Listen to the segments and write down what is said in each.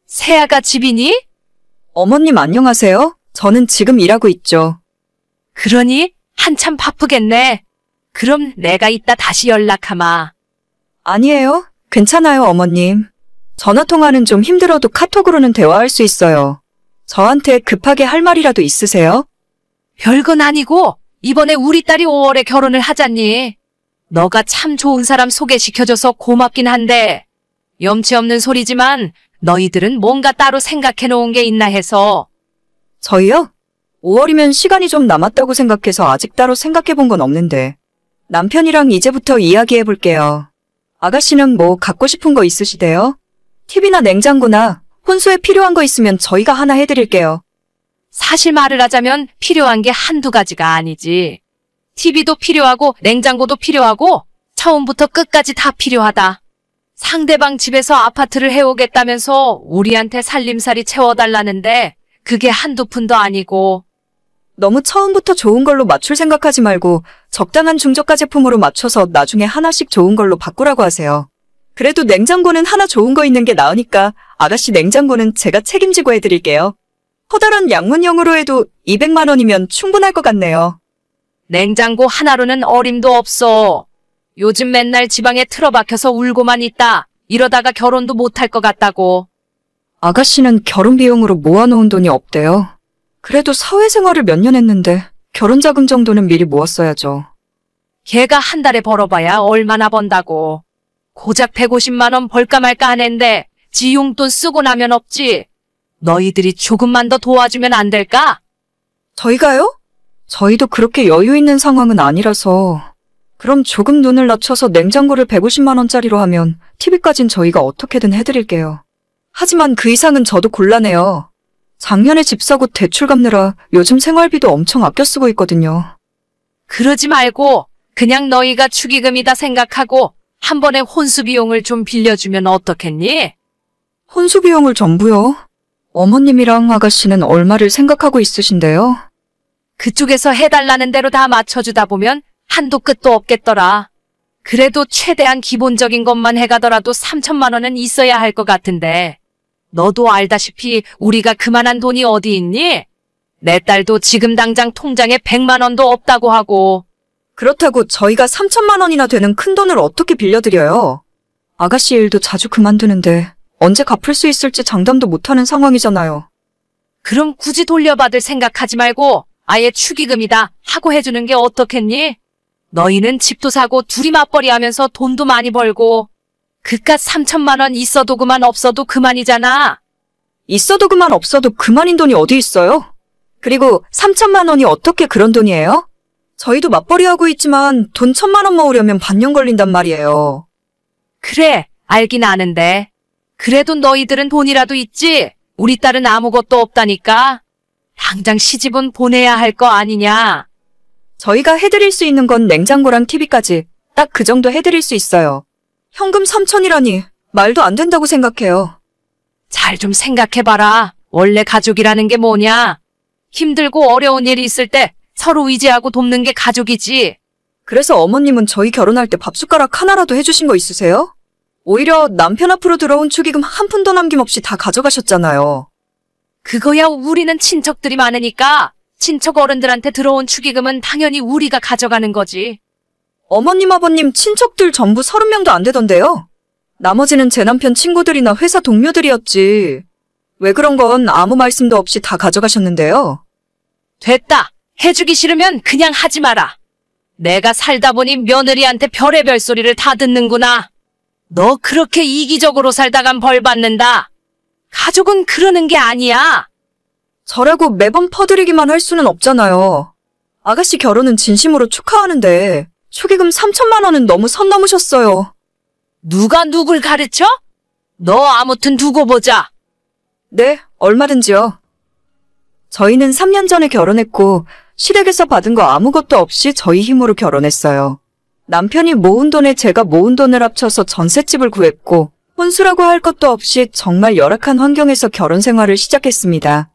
세아가 집이니? 어머님 안녕하세요? 저는 지금 일하고 있죠. 그러니 한참 바쁘겠네. 그럼 내가 이따 다시 연락하마. 아니에요. 괜찮아요, 어머님. 전화통화는 좀 힘들어도 카톡으로는 대화할 수 있어요. 저한테 급하게 할 말이라도 있으세요? 별건 아니고 이번에 우리 딸이 5월에 결혼을 하잖니. 너가 참 좋은 사람 소개시켜줘서 고맙긴 한데 염치 없는 소리지만 너희들은 뭔가 따로 생각해 놓은 게 있나 해서. 저희요? 5월이면 시간이 좀 남았다고 생각해서 아직 따로 생각해 본 건 없는데. 남편이랑 이제부터 이야기해 볼게요. 아가씨는 뭐 갖고 싶은 거 있으시대요? TV나 냉장고나 혼수에 필요한 거 있으면 저희가 하나 해드릴게요. 사실 말을 하자면 필요한 게 한두 가지가 아니지. TV도 필요하고 냉장고도 필요하고 처음부터 끝까지 다 필요하다. 상대방 집에서 아파트를 해오겠다면서 우리한테 살림살이 채워달라는데 그게 한두 푼도 아니고. 너무 처음부터 좋은 걸로 맞출 생각하지 말고 적당한 중저가 제품으로 맞춰서 나중에 하나씩 좋은 걸로 바꾸라고 하세요. 그래도 냉장고는 하나 좋은 거 있는 게 나으니까 아가씨 냉장고는 제가 책임지고 해드릴게요. 커다란 양문형으로 해도 200만 원이면 충분할 것 같네요. 냉장고 하나로는 어림도 없어. 요즘 맨날 지방에 틀어박혀서 울고만 있다. 이러다가 결혼도 못할 것 같다고. 아가씨는 결혼 비용으로 모아놓은 돈이 없대요. 그래도 사회생활을 몇 년 했는데 결혼 자금 정도는 미리 모았어야죠. 걔가 한 달에 벌어봐야 얼마나 번다고. 고작 150만 원 벌까 말까 하는데 지 용돈 쓰고 나면 없지. 너희들이 조금만 더 도와주면 안 될까? 저희가요? 저희도 그렇게 여유 있는 상황은 아니라서. 그럼 조금 눈을 낮춰서 냉장고를 150만 원짜리로 하면 TV까진 저희가 어떻게든 해드릴게요. 하지만 그 이상은 저도 곤란해요. 작년에 집 사고 대출 갚느라 요즘 생활비도 엄청 아껴 쓰고 있거든요. 그러지 말고 그냥 너희가 축의금이다 생각하고 한 번에 혼수 비용을 좀 빌려주면 어떻겠니? 혼수 비용을 전부요? 어머님이랑 아가씨는 얼마를 생각하고 있으신데요? 그쪽에서 해달라는 대로 다 맞춰주다 보면 한도 끝도 없겠더라. 그래도 최대한 기본적인 것만 해가더라도 3천만 원은 있어야 할 것 같은데. 너도 알다시피 우리가 그만한 돈이 어디 있니? 내 딸도 지금 당장 통장에 100만 원도 없다고 하고. 그렇다고 저희가 3천만 원이나 되는 큰 돈을 어떻게 빌려드려요? 아가씨 일도 자주 그만두는데 언제 갚을 수 있을지 장담도 못하는 상황이잖아요. 그럼 굳이 돌려받을 생각하지 말고 아예 축의금이다 하고 해주는 게 어떻겠니? 너희는 집도 사고 둘이 맞벌이 하면서 돈도 많이 벌고 그깟 3천만 원 있어도 그만 없어도 그만이잖아. 있어도 그만 없어도 그만인 돈이 어디 있어요? 그리고 3천만 원이 어떻게 그런 돈이에요? 저희도 맞벌이 하고 있지만 돈 1,000만 원 모으려면 반년 걸린단 말이에요. 그래, 알긴 아는데. 그래도 너희들은 돈이라도 있지. 우리 딸은 아무것도 없다니까. 당장 시집은 보내야 할 거 아니냐. 저희가 해드릴 수 있는 건 냉장고랑 TV까지 딱 그 정도 해드릴 수 있어요. 현금 3천이라니 말도 안 된다고 생각해요. 잘 좀 생각해봐라. 원래 가족이라는 게 뭐냐. 힘들고 어려운 일이 있을 때 서로 의지하고 돕는 게 가족이지. 그래서 어머님은 저희 결혼할 때 밥숟가락 하나라도 해주신 거 있으세요? 오히려 남편 앞으로 들어온 축의금 한 푼도 남김없이 다 가져가셨잖아요. 그거야 우리는 친척들이 많으니까 친척 어른들한테 들어온 축의금은 당연히 우리가 가져가는 거지. 어머님, 아버님, 친척들 전부 30명도 안 되던데요. 나머지는 제 남편 친구들이나 회사 동료들이었지. 왜 그런 건 아무 말씀도 없이 다 가져가셨는데요. 됐다. 해주기 싫으면 그냥 하지 마라. 내가 살다 보니 며느리한테 별의별 소리를 다 듣는구나. 너 그렇게 이기적으로 살다간 벌 받는다. 가족은 그러는 게 아니야. 저라고 매번 퍼드리기만 할 수는 없잖아요. 아가씨 결혼은 진심으로 축하하는데 축의금 3천만 원은 너무 선 넘으셨어요. 누가 누굴 가르쳐? 너 아무튼 두고 보자. 네, 얼마든지요. 저희는 3년 전에 결혼했고 시댁에서 받은 거 아무것도 없이 저희 힘으로 결혼했어요. 남편이 모은 돈에 제가 모은 돈을 합쳐서 전셋집을 구했고 혼수라고 할 것도 없이 정말 열악한 환경에서 결혼 생활을 시작했습니다.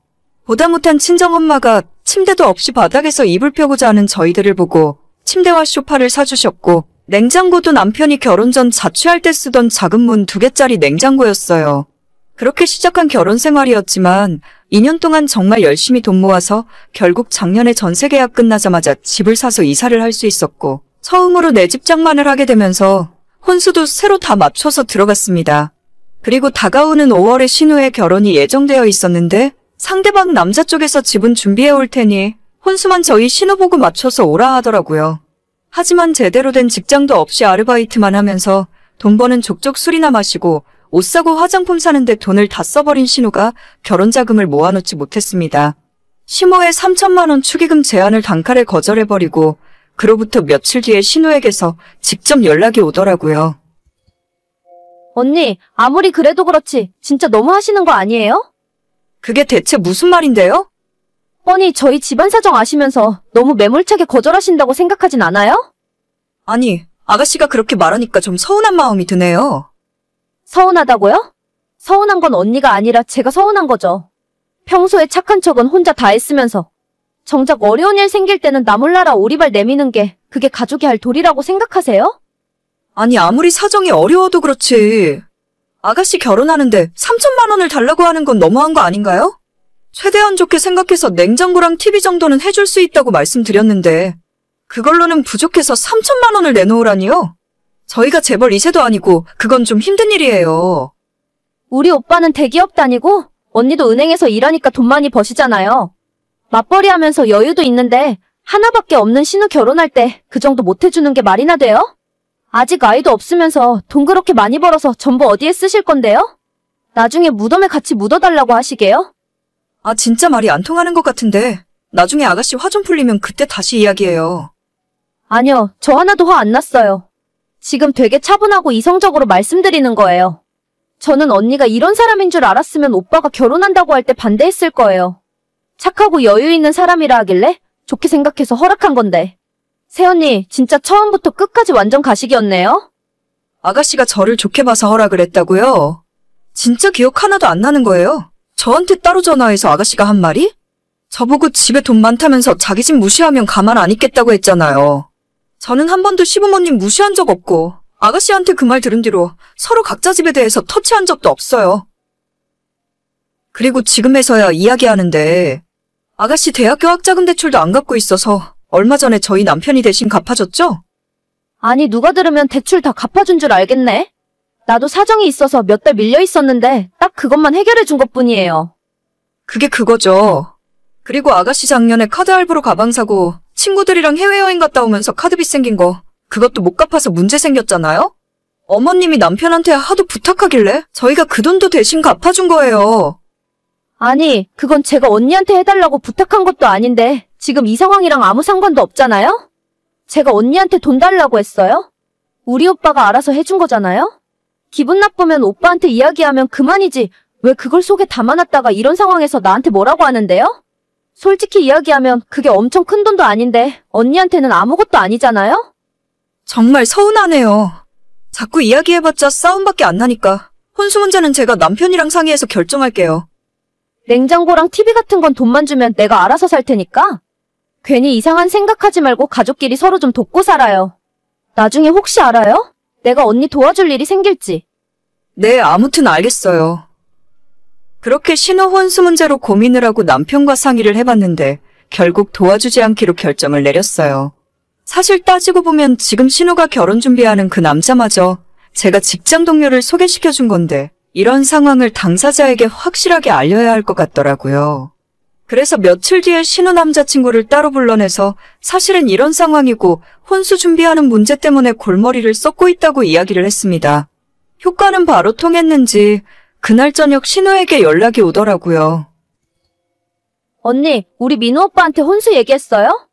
보다 못한 친정엄마가 침대도 없이 바닥에서 이불 펴고 자는 저희들을 보고 침대와 소파를 사주셨고 냉장고도 남편이 결혼 전 자취할 때 쓰던 작은 문 2개짜리 냉장고였어요. 그렇게 시작한 결혼 생활이었지만 2년 동안 정말 열심히 돈 모아서 결국 작년에 전세 계약 끝나자마자 집을 사서 이사를 할 수 있었고 처음으로 내 집 장만을 하게 되면서 혼수도 새로 다 맞춰서 들어갔습니다. 그리고 다가오는 5월에 신우의 결혼이 예정되어 있었는데 상대방 남자 쪽에서 집은 준비해 올 테니 혼수만 저희 신우 보고 맞춰서 오라 하더라고요. 하지만 제대로 된 직장도 없이 아르바이트만 하면서 돈 버는 족족 술이나 마시고 옷 사고 화장품 사는데 돈을 다 써버린 신우가 결혼 자금을 모아놓지 못했습니다. 심호의 3천만 원 축의금 제안을 단칼에 거절해버리고 그로부터 며칠 뒤에 신우에게서 직접 연락이 오더라고요. 언니, 아무리 그래도 그렇지 진짜 너무 하시는 거 아니에요? 그게 대체 무슨 말인데요? 뻔히 저희 집안 사정 아시면서 너무 매몰차게 거절하신다고 생각하진 않아요? 아니, 아가씨가 그렇게 말하니까 좀 서운한 마음이 드네요. 서운하다고요? 서운한 건 언니가 아니라 제가 서운한 거죠. 평소에 착한 척은 혼자 다 했으면서 정작 어려운 일 생길 때는 나 몰라라 오리발 내미는 게 그게 가족이 할 도리라고 생각하세요? 아니, 아무리 사정이 어려워도 그렇지. 아가씨 결혼하는데 3천만 원을 달라고 하는 건 너무한 거 아닌가요? 최대한 좋게 생각해서 냉장고랑 TV 정도는 해줄 수 있다고 말씀드렸는데 그걸로는 부족해서 3천만 원을 내놓으라니요? 저희가 재벌 2세도 아니고 그건 좀 힘든 일이에요. 우리 오빠는 대기업 다니고 언니도 은행에서 일하니까 돈 많이 버시잖아요. 맞벌이 하면서 여유도 있는데 하나밖에 없는 신우 결혼할 때 그 정도 못 해주는 게 말이나 돼요? 아직 아이도 없으면서 돈 그렇게 많이 벌어서 전부 어디에 쓰실 건데요? 나중에 무덤에 같이 묻어달라고 하시게요? 아, 진짜 말이 안 통하는 것 같은데 나중에 아가씨 화 좀 풀리면 그때 다시 이야기해요. 아니요, 저 하나도 화 안 났어요. 지금 되게 차분하고 이성적으로 말씀드리는 거예요. 저는 언니가 이런 사람인 줄 알았으면 오빠가 결혼한다고 할 때 반대했을 거예요. 착하고 여유 있는 사람이라 하길래 좋게 생각해서 허락한 건데. 새언니, 진짜 처음부터 끝까지 완전 가식이었네요? 아가씨가 저를 좋게 봐서 허락을 했다고요? 진짜 기억 하나도 안 나는 거예요? 저한테 따로 전화해서 아가씨가 한 말이? 저보고 집에 돈 많다면서 자기 집 무시하면 가만 안 있겠다고 했잖아요. 저는 한 번도 시부모님 무시한 적 없고 아가씨한테 그 말 들은 뒤로 서로 각자 집에 대해서 터치한 적도 없어요. 그리고 지금에서야 이야기하는데 아가씨 대학교 학자금 대출도 안 갚고 있어서 얼마 전에 저희 남편이 대신 갚아줬죠? 아니, 누가 들으면 대출 다 갚아준 줄 알겠네? 나도 사정이 있어서 몇 달 밀려 있었는데 딱 그것만 해결해 준 것뿐이에요. 그게 그거죠. 그리고 아가씨 작년에 카드 할부로 가방 사고 친구들이랑 해외여행 갔다 오면서 카드빚 생긴 거 그것도 못 갚아서 문제 생겼잖아요? 어머님이 남편한테 하도 부탁하길래 저희가 그 돈도 대신 갚아준 거예요. 아니, 그건 제가 언니한테 해달라고 부탁한 것도 아닌데 지금 이 상황이랑 아무 상관도 없잖아요? 제가 언니한테 돈 달라고 했어요? 우리 오빠가 알아서 해준 거잖아요? 기분 나쁘면 오빠한테 이야기하면 그만이지 왜 그걸 속에 담아놨다가 이런 상황에서 나한테 뭐라고 하는데요? 솔직히 이야기하면 그게 엄청 큰 돈도 아닌데 언니한테는 아무것도 아니잖아요? 정말 서운하네요. 자꾸 이야기해봤자 싸움밖에 안 나니까 혼수 문제는 제가 남편이랑 상의해서 결정할게요. 냉장고랑 TV 같은 건 돈만 주면 내가 알아서 살 테니까 괜히 이상한 생각하지 말고 가족끼리 서로 좀 돕고 살아요. 나중에 혹시 알아요? 내가 언니 도와줄 일이 생길지. 네, 아무튼 알겠어요. 그렇게 신호 혼수 문제로 고민을 하고 남편과 상의를 해봤는데 결국 도와주지 않기로 결정을 내렸어요. 사실 따지고 보면 지금 신호가 결혼 준비하는 그 남자마저 제가 직장 동료를 소개시켜준 건데 이런 상황을 당사자에게 확실하게 알려야 할 것 같더라고요. 그래서 며칠 뒤에 신우 남자친구를 따로 불러내서 사실은 이런 상황이고 혼수 준비하는 문제 때문에 골머리를 썩고 있다고 이야기를 했습니다. 효과는 바로 통했는지 그날 저녁 신우에게 연락이 오더라고요. 언니, 우리 민우 오빠한테 혼수 얘기했어요?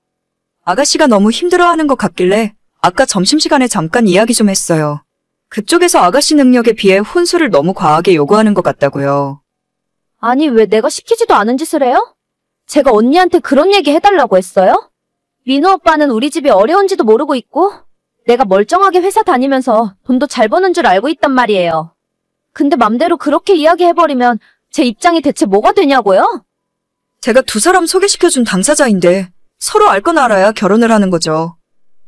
아가씨가 너무 힘들어하는 것 같길래 아까 점심시간에 잠깐 이야기 좀 했어요. 그쪽에서 아가씨 능력에 비해 혼수를 너무 과하게 요구하는 것 같다고요. 아니, 왜 내가 시키지도 않은 짓을 해요? 제가 언니한테 그런 얘기 해달라고 했어요? 민우 오빠는 우리 집이 어려운지도 모르고 있고 내가 멀쩡하게 회사 다니면서 돈도 잘 버는 줄 알고 있단 말이에요. 근데 맘대로 그렇게 이야기해버리면 제 입장이 대체 뭐가 되냐고요? 제가 두 사람 소개시켜준 당사자인데 서로 알 건 알아야 결혼을 하는 거죠.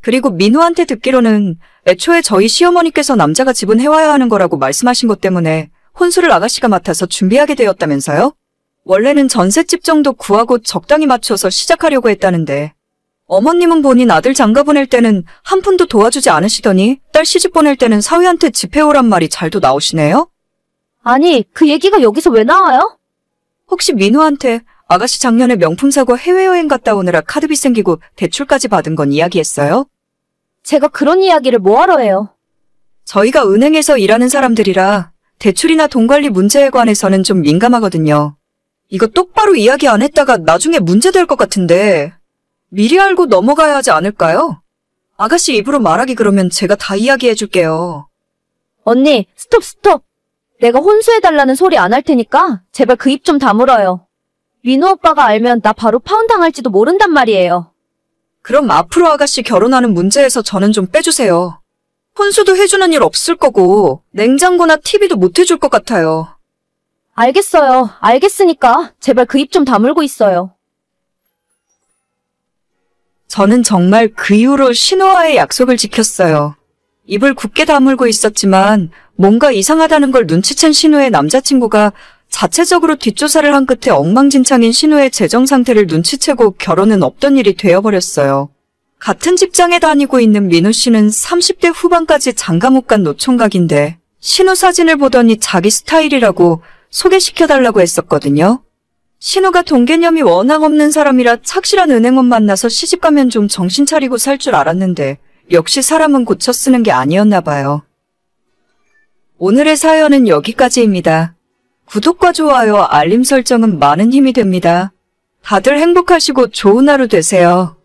그리고 민우한테 듣기로는 애초에 저희 시어머니께서 남자가 집은 해와야 하는 거라고 말씀하신 것 때문에 혼수를 아가씨가 맡아서 준비하게 되었다면서요? 원래는 전셋집 정도 구하고 적당히 맞춰서 시작하려고 했다는데 어머님은 본인 아들 장가 보낼 때는 한 푼도 도와주지 않으시더니 딸 시집 보낼 때는 사위한테 집해오란 말이 잘도 나오시네요? 아니, 그 얘기가 여기서 왜 나와요? 혹시 민호한테 아가씨 작년에 명품 사고 해외여행 갔다 오느라 카드비 생기고 대출까지 받은 건 이야기했어요? 제가 그런 이야기를 뭐하러 해요? 저희가 은행에서 일하는 사람들이라 대출이나 돈 관리 문제에 관해서는 좀 민감하거든요. 이거 똑바로 이야기 안 했다가 나중에 문제될 것 같은데 미리 알고 넘어가야 하지 않을까요? 아가씨 입으로 말하기 그러면 제가 다 이야기해줄게요. 언니, 스톱. 내가 혼수해달라는 소리 안 할 테니까 제발 그 입 좀 다물어요. 민호 오빠가 알면 나 바로 파혼당할지도 모른단 말이에요. 그럼 앞으로 아가씨 결혼하는 문제에서 저는 좀 빼주세요. 혼수도 해주는 일 없을 거고 냉장고나 TV도 못 해줄 것 같아요. 알겠어요. 알겠으니까 제발 그 입 좀 다물고 있어요. 저는 정말 그 이후로 신호와의 약속을 지켰어요. 입을 굳게 다물고 있었지만 뭔가 이상하다는 걸 눈치챈 신호의 남자친구가 자체적으로 뒷조사를 한 끝에 엉망진창인 신호의 재정 상태를 눈치채고 결혼은 없던 일이 되어버렸어요. 같은 직장에 다니고 있는 민호 씨는 30대 후반까지 장가 못 간 노총각인데 신호 사진을 보더니 자기 스타일이라고 소개시켜달라고 했었거든요. 신호가 돈 개념이 워낙 없는 사람이라 착실한 은행원 만나서 시집가면 좀 정신 차리고 살 줄 알았는데 역시 사람은 고쳐 쓰는 게 아니었나 봐요. 오늘의 사연은 여기까지입니다. 구독과 좋아요, 알림 설정은 많은 힘이 됩니다. 다들 행복하시고 좋은 하루 되세요.